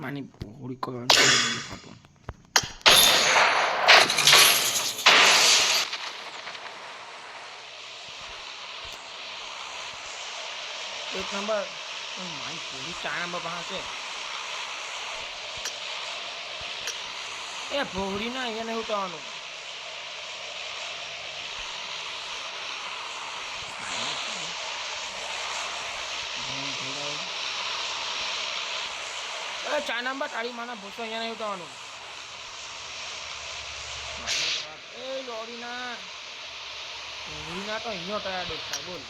પાણી પૂરી કરવાનું ખાતો એક નંબર મારી પૂરી 4 નંબર પાસે એ ભોળી ના અહીંયા નહીં ઉતારવાનું એ 4 નંબર તારી માના ભૂસો અહીંયા નહીં ઉતારવાનું એ લોડીના ભોળીના તો અહીંયા તૈયાર દેખાય બોલ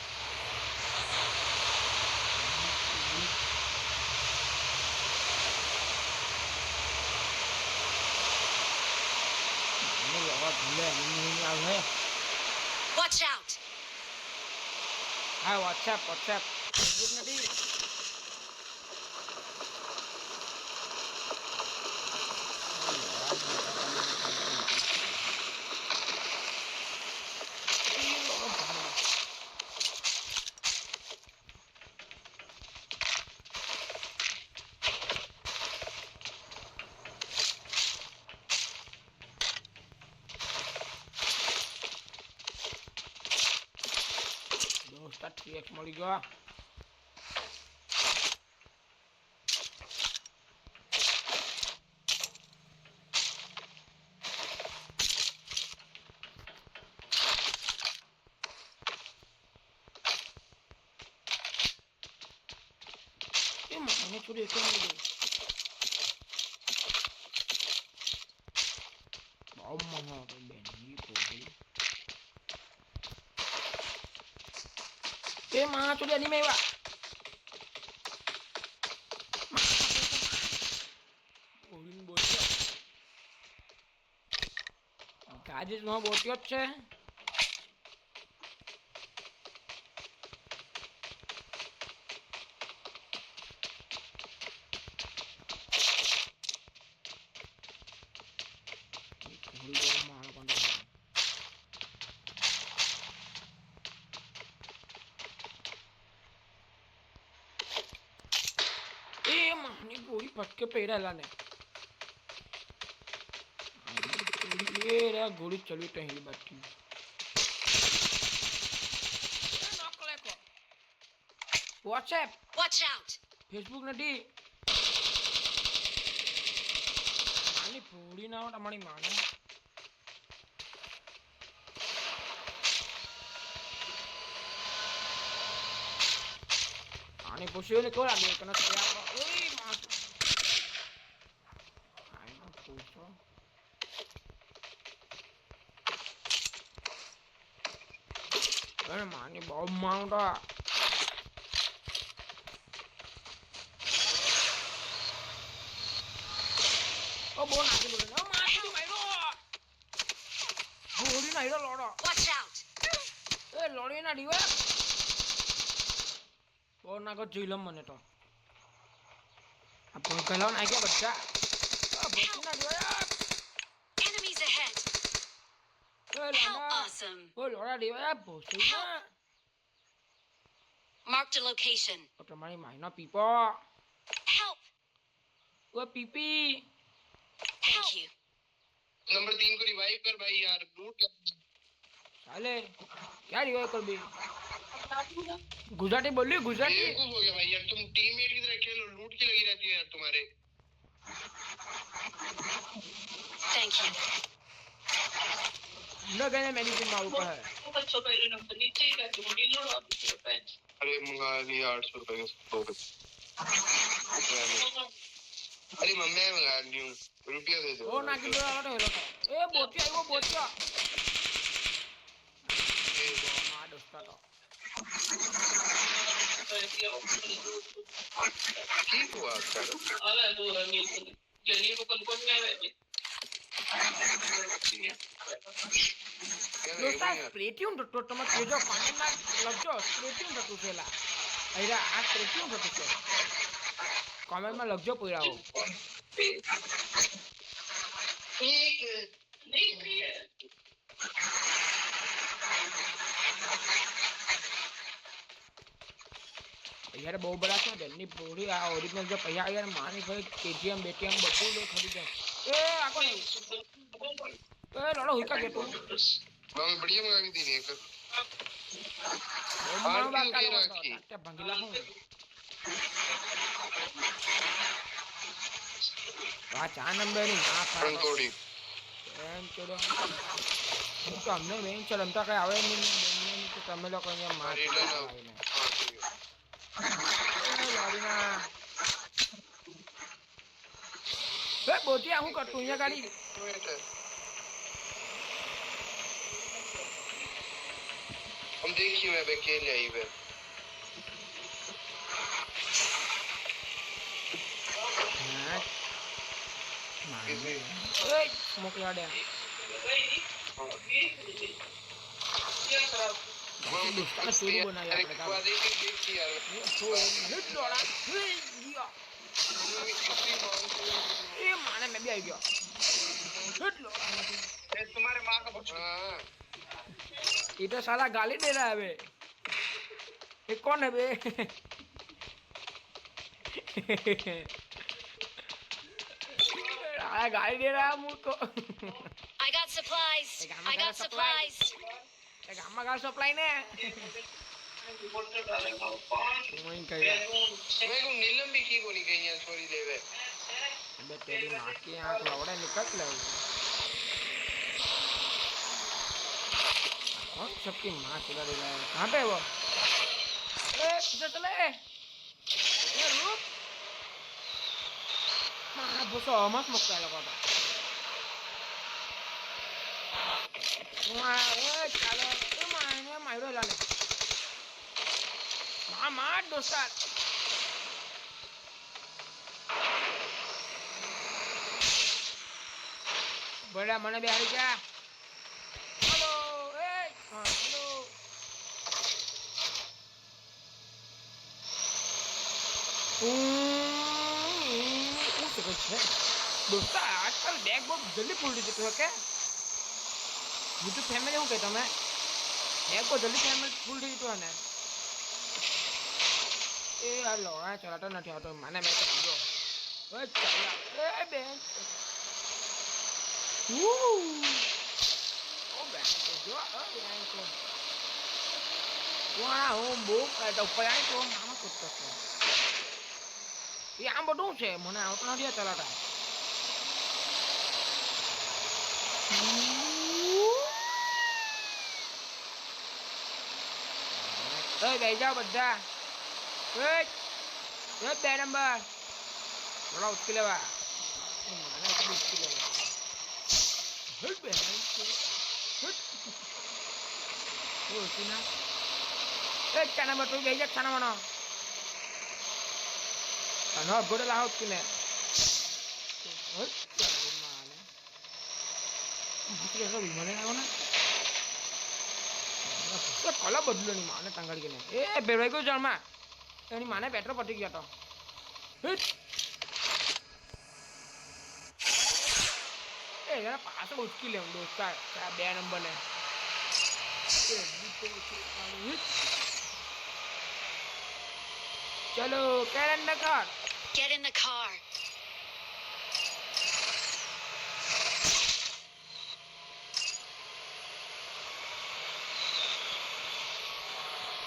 Watch out! Hi, WhatsApp. Facebook નથી દોસ્ત 3x મળી ગયો એ મને છોડી એક મળી ગયો બહુ મમ્મા બેની કોઈ એ માં છોડી અની મેવા ઓરિન બોટ્યો ગાજીસ નો બોટ્યો છે पूरी पटके पेड़ा ने ये रे गोली चली टहली बाकी WhatsApp Watch out! Facebook નથી આની પૂરી ના તમારી માને આની પૂછ્યું ને કોણ લાગે કને ઓય માં આઈ નો પૂછો અરે માની બહુ માંગડા ઓ બો નાખી બોલે ઓ મારી તું મારો હોડી ના હીરો લોડો Watch out! એ લોડી ના દીવા બો નાકો જીલમ મને તો આ ભોગલાવ ના ગયા બધા આ ભોગી ના દીવા Enemies ahead! A How લોડા awesome! ઓ લોડા દીવા ભોસી ના Marked a location. ઓ તમારી માઈનો પીપો Help! ઓ પીપી Thank you. नंबर 3 को रिवाइव कर भाई यार लूट ચાલે क्या रिवाइव कर बे गुजराती बोली गुजराती बेवकूफ हो गया भाई यार तुम टीममेट की तरह खेलो लूट की लगी रहती है यार तुम्हारे Thank you. न गए मेडिसिन मारू पर है बच्चों का ये नंबर नीचे ही रहते हो नीलो आप पेंच अरे मंगा लिया 800 रुपए का अरे मम्मी मैं मंगा ली हूं रुपया दे दो ओ ना की दो हेलो ए बोटिया वो बोटिया ए मां दोस्ता तो ठीक हुआ आपका अरे वो रंगीन जनी को कौन में है दोस्ता स्प्रेट्यून तो तुम तेजो पानी में लगजो स्प्रेट्यून तो तुसेला अरे आ स्प्रेट्यून तो तुसे कमेंट में लगजो पूरा हो ठीक नहीं है પૈસા બહુ બધા છે બેનની પૂરી આ ઓરિજિનલ જો પૈસા યાર માની ભાઈ કેજીએમ બેટીએમ બધું લઈ ખરીદે એ આ કોણ એ લોડો હુકા કે તું मैं बढ़िया मंगा दी नहीं कर ઓમણો આરતી બાકા ઉભી લો રાખી. તાતે ભંગીલા હું આ 4 નંબર ની ના ફાડો पंकोड़ी એમ ચડો તો અમને મેન છે રમતા કઈ આવે નહીં બેનને તો તમે લોકો અહીંયા માર अरे ले लो આવીને લોડીના એ બોટિયા હું કરતું અહીંયા ગાડી हम देखिए मैं अकेले आई हुए હા किसी એ મોકલા દે हम દોસ્તાને ચોરી બનાવી अरे આપણે qua देखिए देखिए यार તો હિટ લોડા ગયો એ માને મેં બી આવી ગયો હિટ લોડા तुम्हारे माँ का पूछो हाँ ये तो साला गाली दे रहा है बे ये कौन है बे गाली दे रहा है मुझको I got supplies. I got supplies. Gamma का सप्लाई ने वहीं कहिया मैं को नीलम भी की को नहीं गई है सॉरी देवे बे तेरी माँ की आँख लौड़े निकल ले कौन सबकी माँ चला रही है कहाँ पे है वो ए किधर चले ये रुक माँ भूसो मत मुक्का लगा था माँ ए चलो ए माँ ने मारो लाने माँ मार दोस्ता बड़ा मने भी आ रही क्या हेलो ए हेलो दोस्ता आजकल बैग बहुत जल्दी फूल देते हो क्या यूट्यूब फैमिली हूँ क्या तुम्हें बैग को जल्दी फैमिली फूल दी तो है ना ए यार लोड़ा चलाता नहीं आता माने मैं समझो ओए चला ए बैंक ओ बैंक तो जो बैंक को वहाँ हूँ बुक तो पढ़ाई को मामा कुत्ता को ये आम બધું છે મને આવતો નથી ચલાતા એ બેસી જાઓ બધા એ બે નંબર થોડા ઉચકી લેવા મને ઉચકી લેવા હટ બે હટ ઉચકી ના એ ચાર નંબર તું બેસી જા ખાના બનો અને ગોડે લાવ ઉચકી લે મને આવ્યો ને કલા બદલો ની માને ટંગાડી ગઈ એ ભેળવાઈ ગયું જળમાં એની માને પેટ્રોલ પટી ગયો તો એ જરા પાછો ઉચકી લેવું દોસ્તા બે નંબર ને ચલો કેરન નગર Get in the car.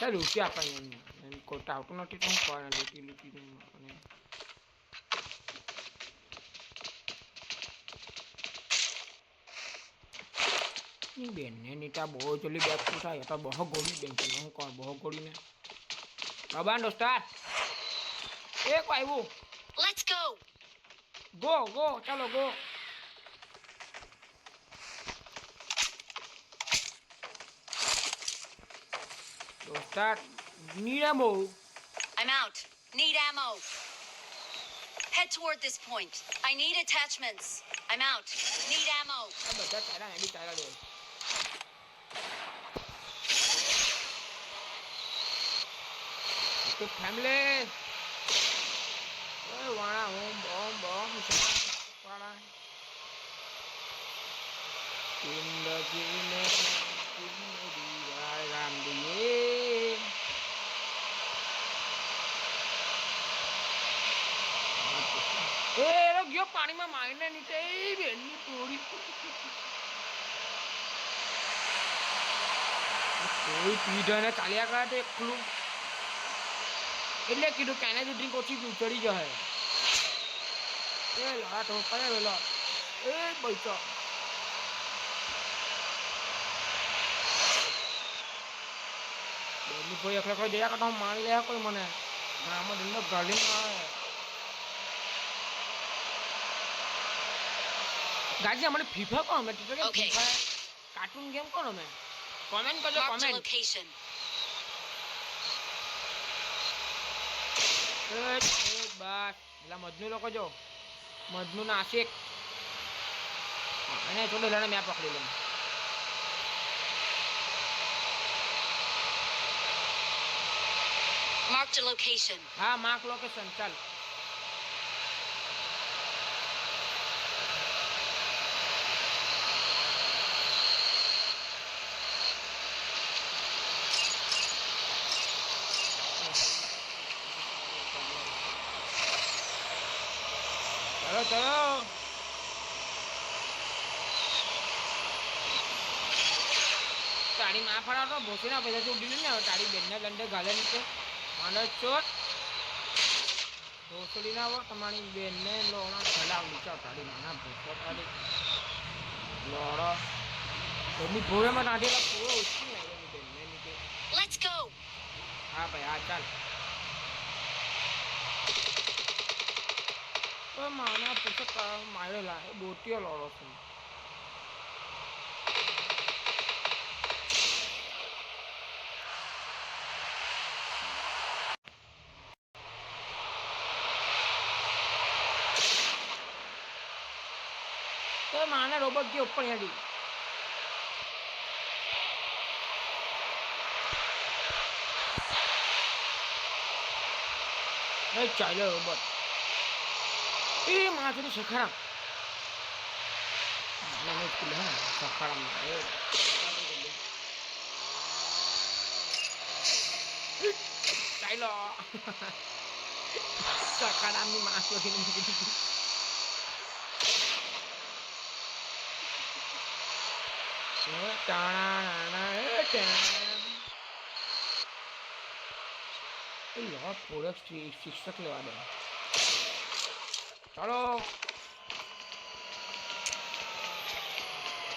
ચાલ રૂપિયા આપાય એમ કોટા આવતું નથી તો હું કરે લૂટી લૂટી અને બેન ને નીટા બહુ જલ્દી બેગ પૂછાય તો બહુ ગોળી બેન છે હું કોણ બહુ ગોળી ને બાબા દોસ્તા એક આવ્યું Let's go. ગો ગો ચાલો go દોસ્તા નીરામો I'm out. Need ammo. Head toward this point. I need attachments. I'm out. Need ammo. આ બધા તારા એડી તારા લે તો ફેમિલી ઓય વાળા હોમ બોમ બોમ વાળા જિંદગી ને જિંદગી રામ દિયે ગયો પાણીમાં મારીને નીચે એ બેનની તોડી કોઈ પીધા ચાલ્યા કરે તો એકલું એટલે કીધું કે એને ડ્રિંક ઓછી પીવું ચડી જાય એ લડા તો કયા વેલા એ પૈસા બેનની કોઈ એકલા કોઈ જયા કરતા મારી લે કોઈ મને આમાં દંડ ગાડી આવે ગાજી અમારે ફીફા કોણ અમે teacher Okay. FIFA cartoon game કોણ અમે કોમેન્ટ કરજો Marked a કોમેન્ટ location. બસ પેલા મજનુ લોકો જો મજનુ ના આશિક એને થોડો લડે મેં પકડી લઉં Marked a location. હા માર્ક લોકેશન ચાલ ચલો ચલો તારી માં ફરાવતો ભોસડીના પૈસા ઉડી ને તારી બેનને દંડે ગાલે નીચે માનો ચોટ ભોસડી ના હોય તમારી બેનને લોણા ખલાવ નીચે તારી માના ભોસો તારી લોડો એની ભોળેમાં નાખેલા પૂરો ઉચકી નાખે એની બેનને નીચે Let's go. હા ભાઈ હા ચાલ માના પુસ્તક મારેલા એ બોટીઓ લોડો છે તો માને રોબોટ જે ઉપર હેડી એ ચાલે રોબોટ એ માથું સખારામ મને મુશ્કેલ હે સખારામ એ ચાલો સખારામની માસ વગેરે મૂકી દીધી શિક્ષક લેવા દે ચાલો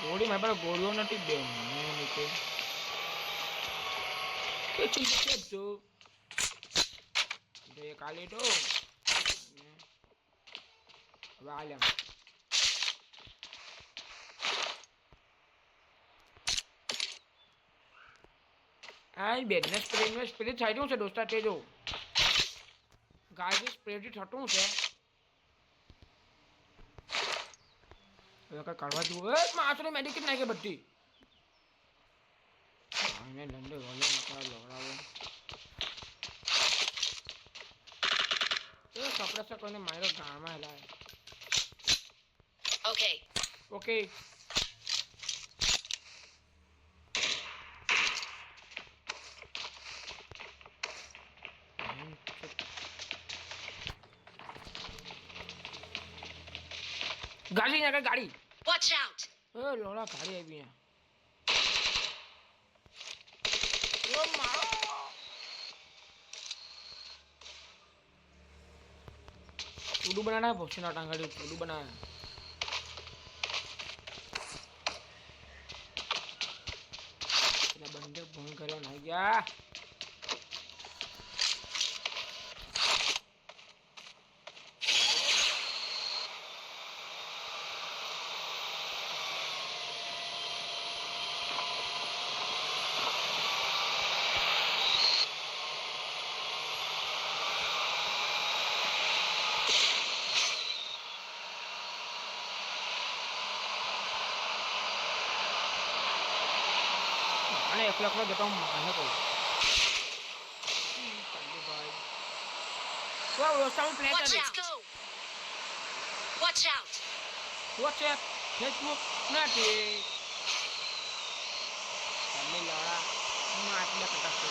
ગોળી મારી પાસે ગોળીઓ નથી બેન નીચે કાલે તો હવે આલ્યા આ બેનને સ્પ્રે થઈ રહ્યું છે દોસ્તા તે જો ગાય સ્પ્રેથી થતું છે હવે કઈ કાઢવા જવું એ માછલી મેડિકેટ નાખે બધી એને લંડે વલે લોડાવો એ સપ્રેસર કોઈને માર્યો ગામમાં લાવે Okay. ઓકે ગાડી ને ગાડી Watch out. એ લોડા ગાડી આવી અહીંયા ઓ મારો ચૂડું બનાના ભોસના ટાંગાડી ચૂડું બનાયા એના બંને ભંગ કર્યો ના ગયા અને એકલો એકલો જતો માને કહું ભાઈ રોસ્તાનું play Watch out. Go. Watch out. WhatsApp Facebook નથી તમે લોડા હું આટલે કટાશ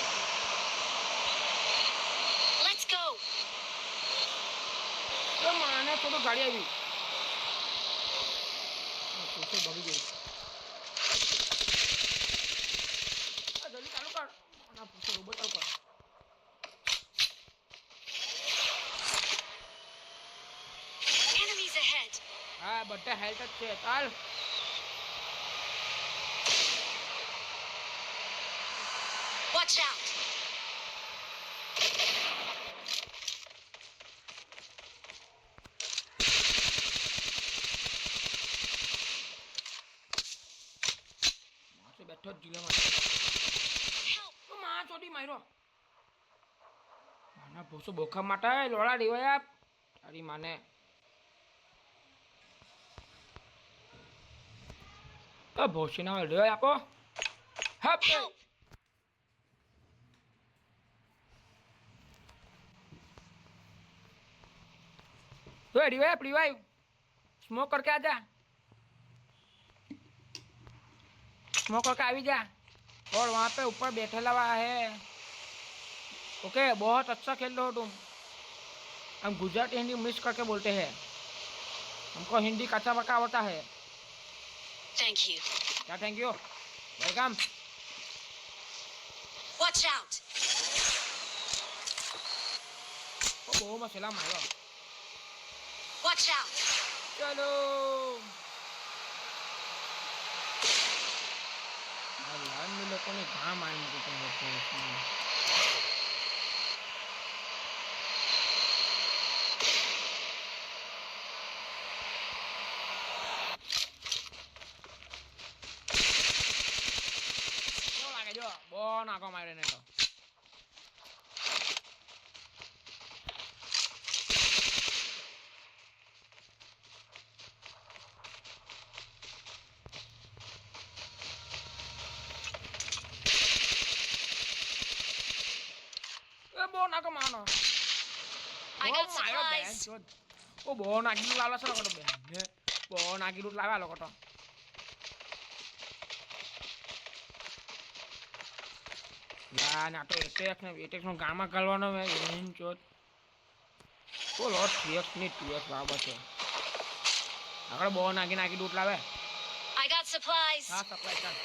Let's go. તો માને થોડું ગાડી આવી પૂછો ભાગી ગઈ જલ્દી ચાલુ કર ના પૂછો રોબોટ ચાલુ કર Enemies ahead. હા બધા હેલ્થ જ છે ચાલ Watch out. માસે બેઠો જ જીલામાં Help. તો માં ચોડી માર્યો માના ભૂસો બોખા માટે લોડા દેવાયા તારી માને ભોસી ના લે આપો હપ Help. रिवाइव रिवाइव स्मोक करके आ जा स्मोक करके आ जा और वहाँ पे ऊपर बैठेला हुआ है ओके बहुत अच्छा खेल रहे हो तुम हम गुजराती हिंदी मिक्स करके बोलते हैं हमको हिंदी कच्चा पक्का होता है Thank you. क्या thank you welcome Watch out. बहुत मसला मारो Watch out. चलो अन्य लोगों ने कहाँ मारने को तुम होते हो इसमें क्यों लागे जो बहुत नाको मारे ने तो બહુ નાકો માનો I got supplies. ઓ બહુ નાગીલું લાવલા છે લોકો તો બેન બહુ નાગીલું લાવ્યા લોકો તો યા ના તો એટેક્સ નો ગામમાં ગાળવાનો મે એન ચોત ઓ લોટ 3x ની 2x બરાબર છે આગળ બહુ નાગી લૂટ લાવે I got supplies. હા સપ્લાય ચાલ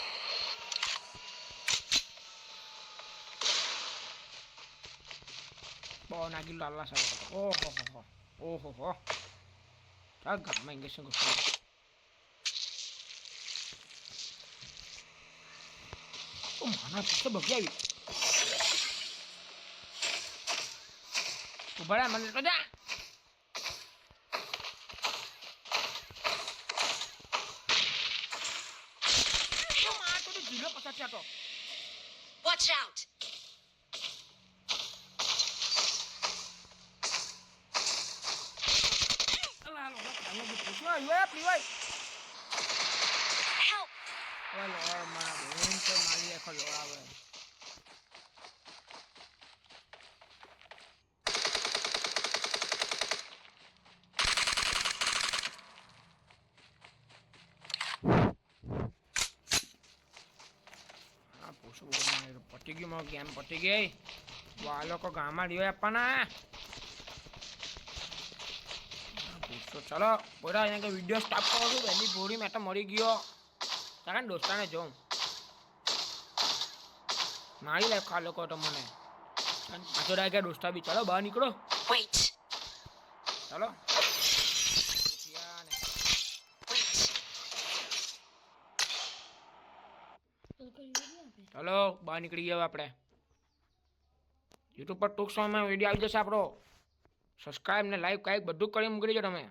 બહુ નાગી લાવલા છે ઓહો હો આ ગામમાં ઇંગ્લિશ ગુસ્સો ઓ માના તો બગી આવી ઉભા મને તો જા માં તો જીલો પછાડ છે તો Watch out. અલા લો કાલે પૂછો રીવાઈ Help. ઓય લોર મારા બેન તો મારી આખો લોડાવે આ પૂછો મારે પટી ગયું મારો ગેમ પટી ગઈ આ લોકો ગામમાં રીવાઈ આપવાના પૂછો ચલો બોલા અહીંયા કે વિડીયો સ્ટોપ કરો છું વહેલી ભોરી મેં તો મરી ગયો કારણ દોસ્તાને જોઉં મારી લાઈફ ખા લોકો તો મને પાછો ડાયરેક્ટ દોસ્તા બી ચાલો બહાર નીકળો Wait. ચાલો Wait. ચાલો બહાર નીકળી ગયા આપણે યુટ્યુબ પર ટૂંક સમયમાં વિડીયો આવી જશે આપણો સબસ્ક્રાઈબ ને લાઈક કાંઈક બધું કરી મૂકી દેજો તમે